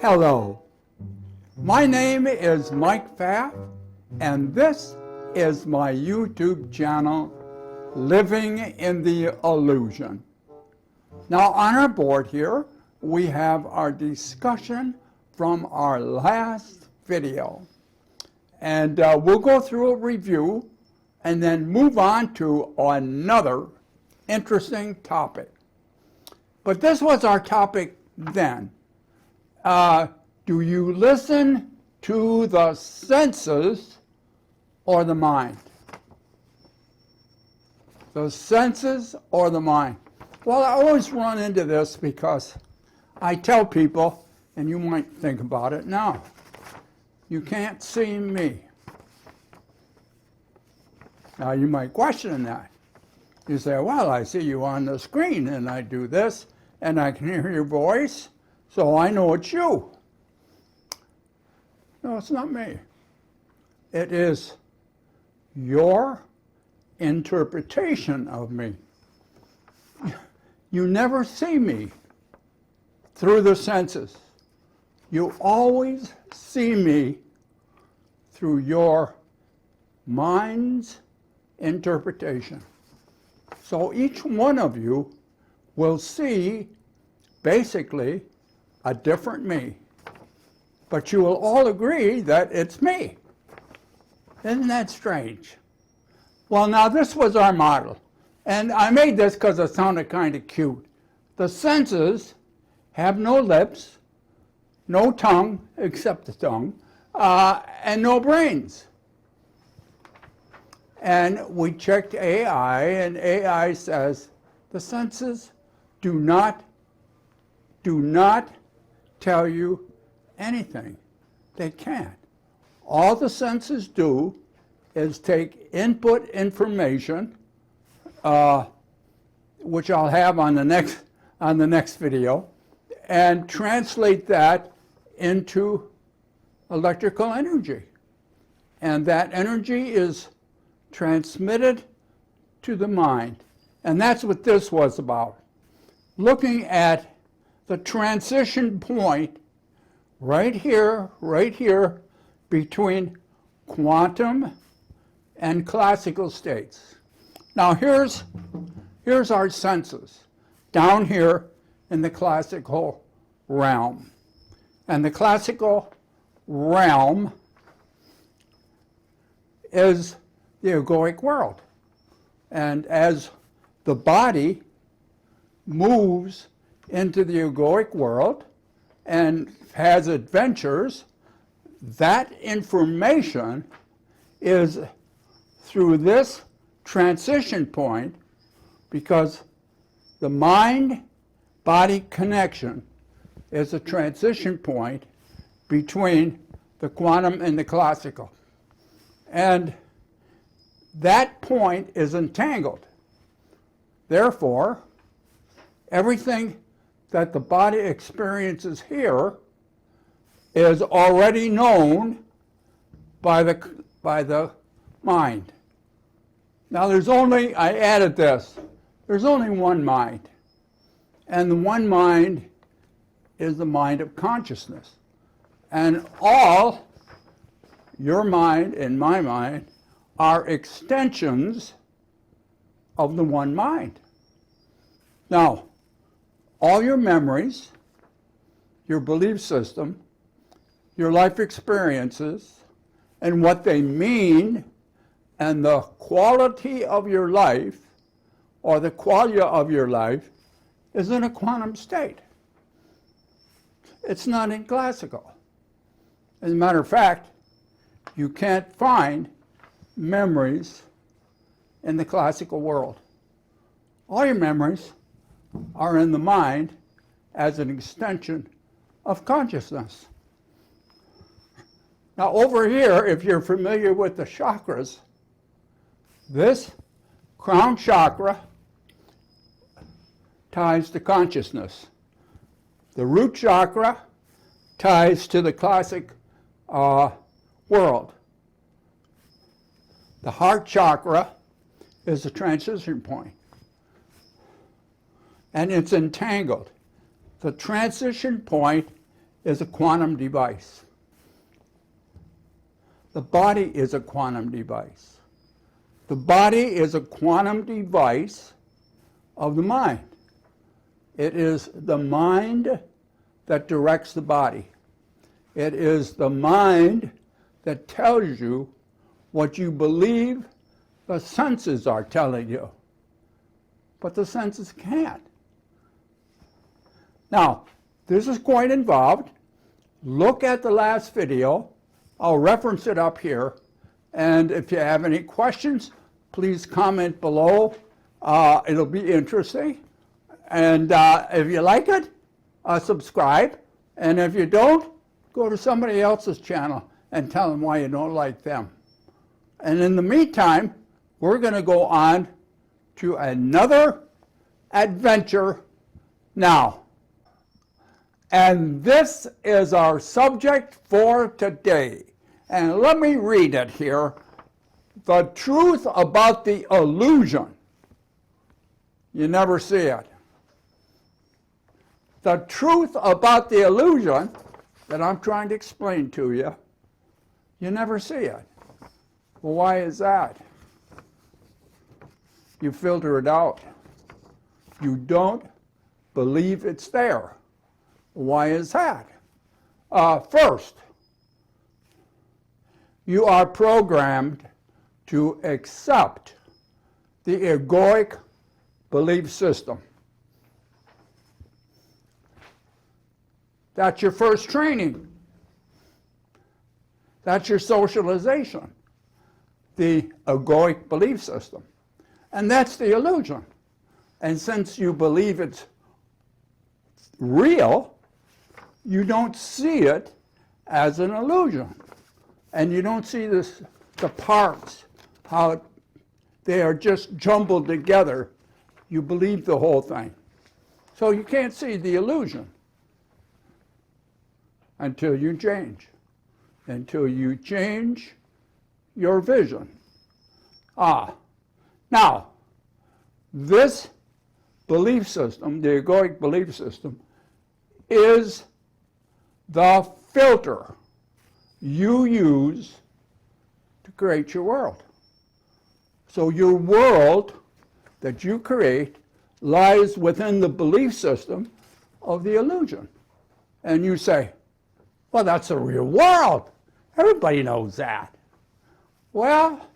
Hello, my name is Mike Pfaff, and this is my YouTube channel, Living in the Illusion. Now on our board here, we have our discussion from our last video. And we'll go through a review and then move on to another interesting topic. But this was our topic then. Do you listen to the senses or the mind? The senses or the mind? Well, I always run into this because I tell people, and you might think about it now, you can't see me. Now you might question that. You say, well, I see you on the screen and I do this and I can hear your voice, so I know it's you. No, it's not me. It is your interpretation of me. You never see me through the senses. You always see me through your mind's interpretation. So each one of you will see basically a different me. But you will all agree that it's me. Isn't that strange? Well, now this was our model. And I made this because it sounded kind of cute. The senses have no lips, no tongue, except the tongue, and no brains. And we checked AI, and AI says the senses do not tell you anything. They can't. All the senses do is take input information, which I'll have on the next video, and translate that into electrical energy. And that energy is transmitted to the mind. And that's what this was about. Looking at the transition point right here, between quantum and classical states. Now here's our senses down here in the classical realm. And the classical realm is the egoic world. And as the body moves into the egoic world and has adventures, that information is through this transition point, because the mind-body connection is a transition point between the quantum and the classical. And that point is entangled. Therefore, everything that the body experiences here is already known by the mind. Now I added this, there's only one mind. And the one mind is the mind of consciousness. And all your mind and my mind are extensions of the one mind. Now, all your memories, your belief system, your life experiences, and what they mean, and the quality of your life, or the qualia of your life, is in a quantum state. It's not in classical. As a matter of fact, you can't find memories in the classical world. All your memories are in the mind as an extension of consciousness. Now over here, if you're familiar with the chakras, this crown chakra ties to consciousness. The root chakra ties to the classic world. The heart chakra is a transition point. And it's entangled. The transition point is a quantum device. The body is a quantum device. The body is a quantum device of the mind. It is the mind that directs the body. It is the mind that tells you what you believe the senses are telling you. But the senses can't. Now, this is quite involved. Look at the last video. I'll reference it up here. And if you have any questions, please comment below. It'll be interesting. And if you like it, subscribe. And if you don't, go to somebody else's channel and tell them why you don't like them. And in the meantime, we're going to go on to another adventure now. And this is our subject for today. And let me read it here. The truth about the illusion. You never see it. The truth about the illusion that I'm trying to explain to you, you never see it. Well, why is that? You filter it out. You don't believe it's there. Why is that? First, you are programmed to accept the egoic belief system. That's your first training. That's your socialization, the egoic belief system. And that's the illusion. And since you believe it's real, you don't see it as an illusion. And you don't see the parts, how they are just jumbled together. You believe the whole thing. So you can't see the illusion until you change. Until you change your vision. Now, this belief system, the egoic belief system, is the filter you use to create your world. So your world that you create lies within the belief system of the illusion. And you say, well, that's the real world. Everybody knows that. Well,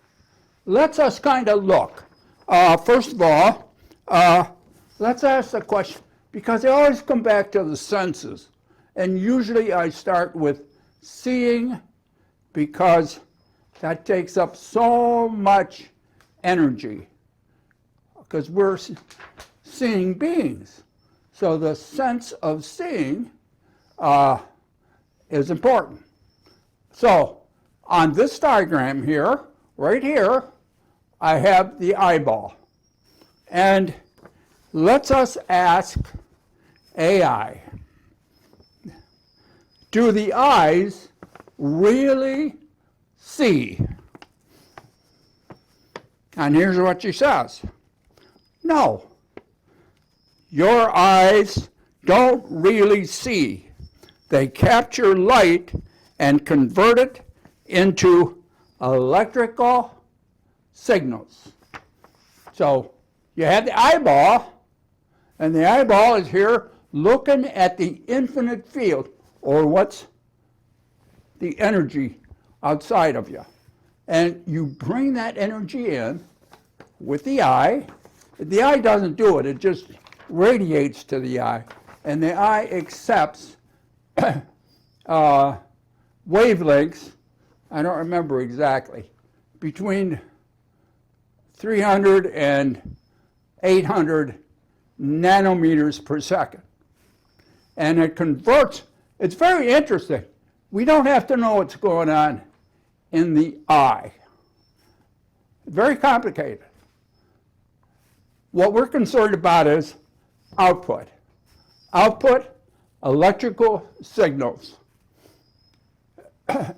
let's just kind of look. First of all, let's ask the question, because they always come back to the senses. And usually I start with seeing, because that takes up so much energy, because we're seeing beings. So the sense of seeing is important. So on this diagram here, right here, I have the eyeball. And let us ask AI, do the eyes really see? And here's what she says. No, your eyes don't really see. They capture light and convert it into electrical signals. So you have the eyeball, and the eyeball is here looking at the infinite field, or what's the energy outside of you. And you bring that energy in with the eye. The eye doesn't do it, it just radiates to the eye. And the eye accepts wavelengths, I don't remember exactly, between 300 and 800 nanometers per second. And it converts, it's very interesting. We don't have to know what's going on in the eye. Very complicated. What we're concerned about is output. Output, electrical signals.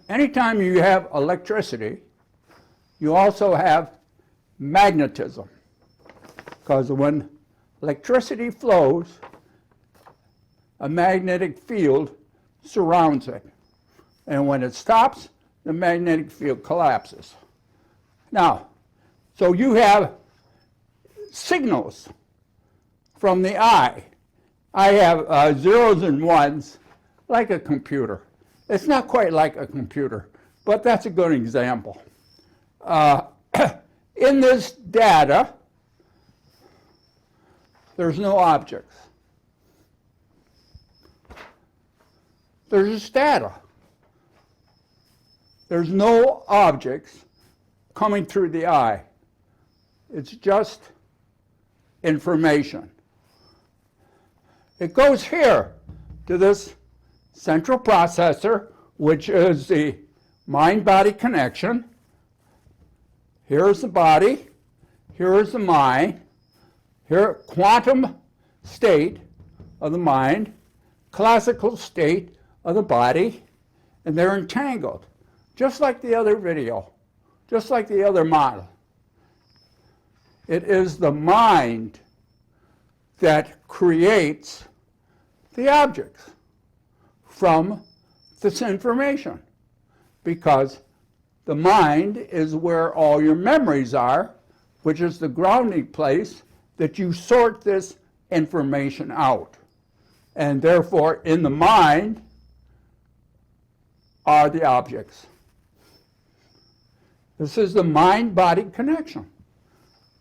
Anytime you have electricity, you also have magnetism. Because when electricity flows, a magnetic field surrounds it. And when it stops, the magnetic field collapses. Now, so you have signals from the eye. I have zeros and ones like a computer. It's not quite like a computer, but that's a good example. In this data, there's no objects. There's just data. There's no objects coming through the eye. It's just information. It goes here to this central processor, which is the mind-body connection. Here's the body. Here is the mind. Here, quantum state of the mind, classical state of the body, and they're entangled, just like the other video, just like the other model. It is the mind that creates the objects from this information, because the mind is where all your memories are, which is the grounding place that you sort this information out. And therefore, in the mind are the objects. This is the mind-body connection,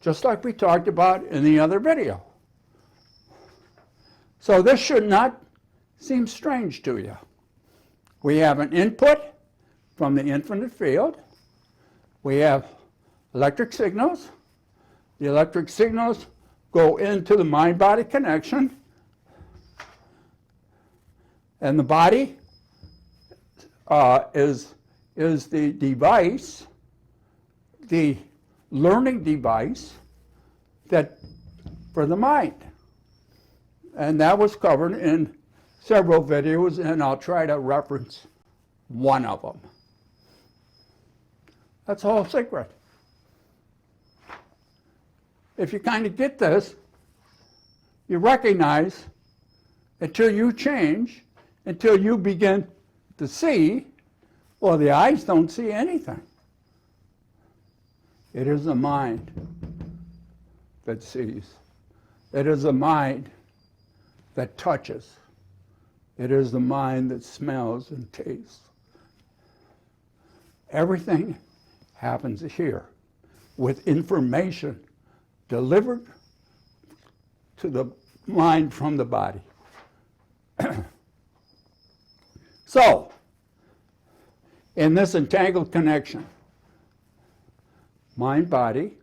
just like we talked about in the other video. So this should not seem strange to you. We have an input from the infinite field. We have electric signals. The electric signals go into the mind-body connection. And the body is the device, the learning device that for the mind. And that was covered in several videos, and I'll try to reference one of them. That's the whole secret. If you kind of get this, you recognize until you change, until you begin to see, well, the eyes don't see anything. It is the mind that sees. It is the mind that touches. It is the mind that smells and tastes. Everything happens here with information delivered to the mind from the body. So, in this entangled connection, mind-body,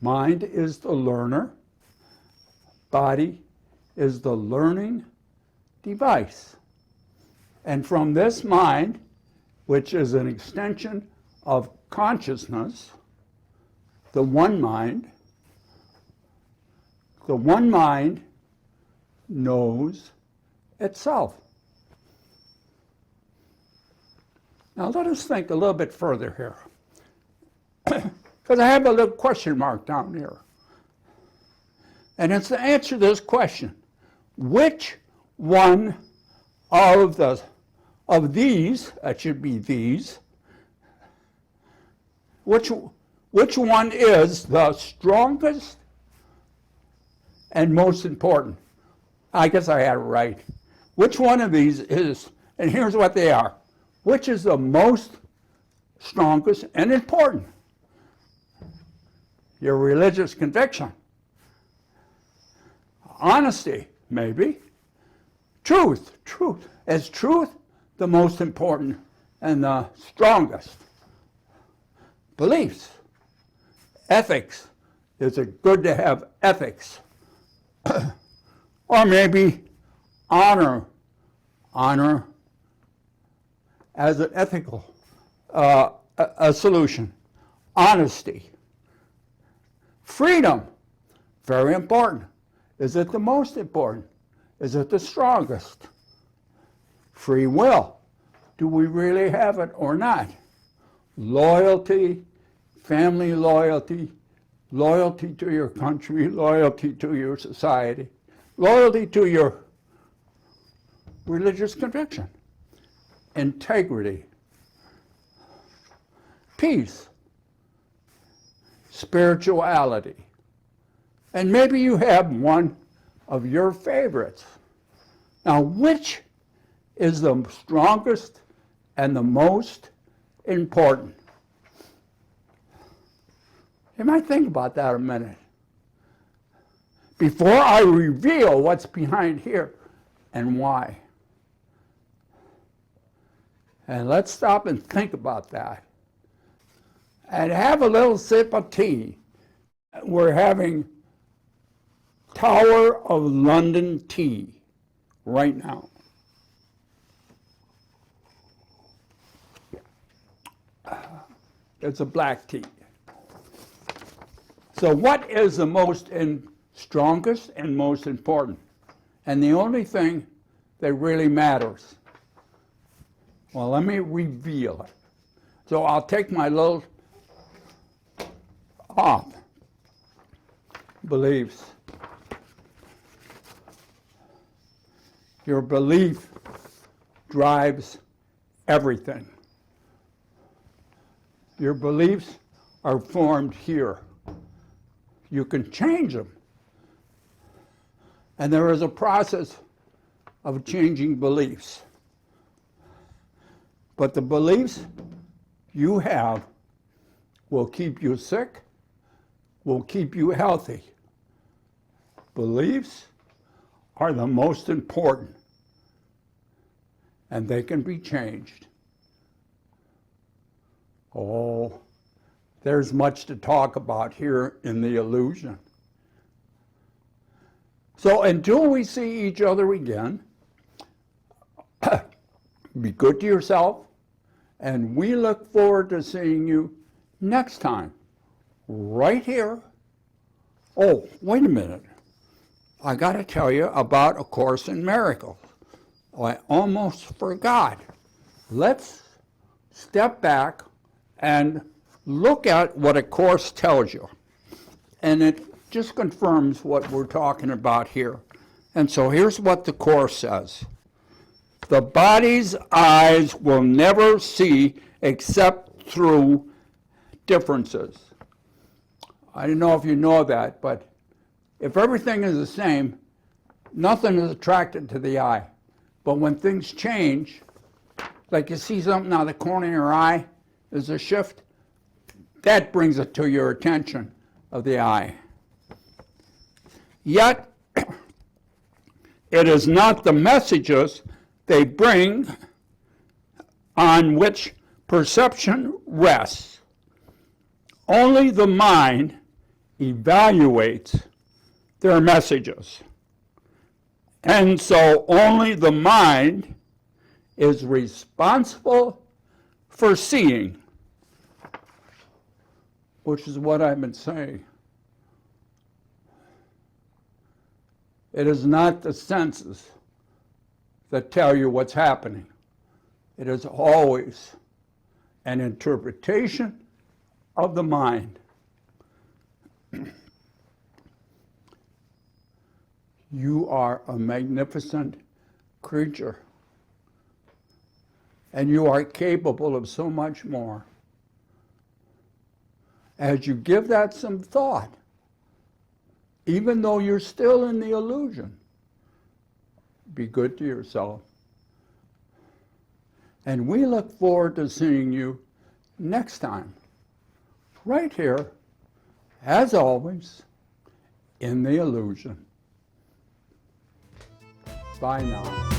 mind is the learner, body is the learning device. And from this mind, which is an extension of consciousness, the one mind knows itself. Now let us think a little bit further here, because I have a little question mark down here. And it's to answer this question: which one of these, that should be these, which one is the strongest and most important? I guess I had it right. Which one of these is, and here's what they are. Which is the most strongest and important? Your religious conviction. Honesty, maybe. Truth. Is truth the most important and the strongest? Beliefs. Ethics. Is it good to have ethics? Or maybe honor. Honor as an ethical a solution. Honesty. Freedom. Very important. Is it the most important? Is it the strongest? Free will. Do we really have it or not? Loyalty, family loyalty, loyalty to your country, loyalty to your society, loyalty to your religious conviction, integrity, peace, spirituality. And maybe you have one of your favorites. Now, which is the strongest and the most important? You might think about that a minute. Before I reveal what's behind here and why. And let's stop and think about that. And have a little sip of tea. We're having Tower of London tea right now. It's a black tea. So what is the most strongest and most important? And the only thing that really matters. Well, let me reveal it. So I'll take my little beliefs. Your belief drives everything. Your beliefs are formed here. You can change them. And there is a process of changing beliefs. But the beliefs you have will keep you sick, will keep you healthy. Beliefs are the most important, and they can be changed. Oh, there's much to talk about here in the illusion. So until we see each other again, be good to yourself, and we look forward to seeing you next time, right here. Oh, wait a minute. I got to tell you about A Course in Miracles. I almost forgot. Let's step back and look at what A Course tells you. And it just confirms what we're talking about here. And so here's what the Course says. The body's eyes will never see except through differences. I don't know if you know that, but if everything is the same, nothing is attracted to the eye. But when things change, like you see something out of the corner of your eye, there's a shift, that brings it to your attention of the eye. Yet, it is not the messages they bring on which perception rests. Only the mind evaluates their messages. And so only the mind is responsible for seeing, which is what I've been saying. It is not the senses that tell you what's happening. It is always an interpretation of the mind. You are a magnificent creature, and you are capable of so much more. As you give that some thought, even though you're still in the illusion, be good to yourself. And we look forward to seeing you next time, right here, as always, in the illusion. Bye now.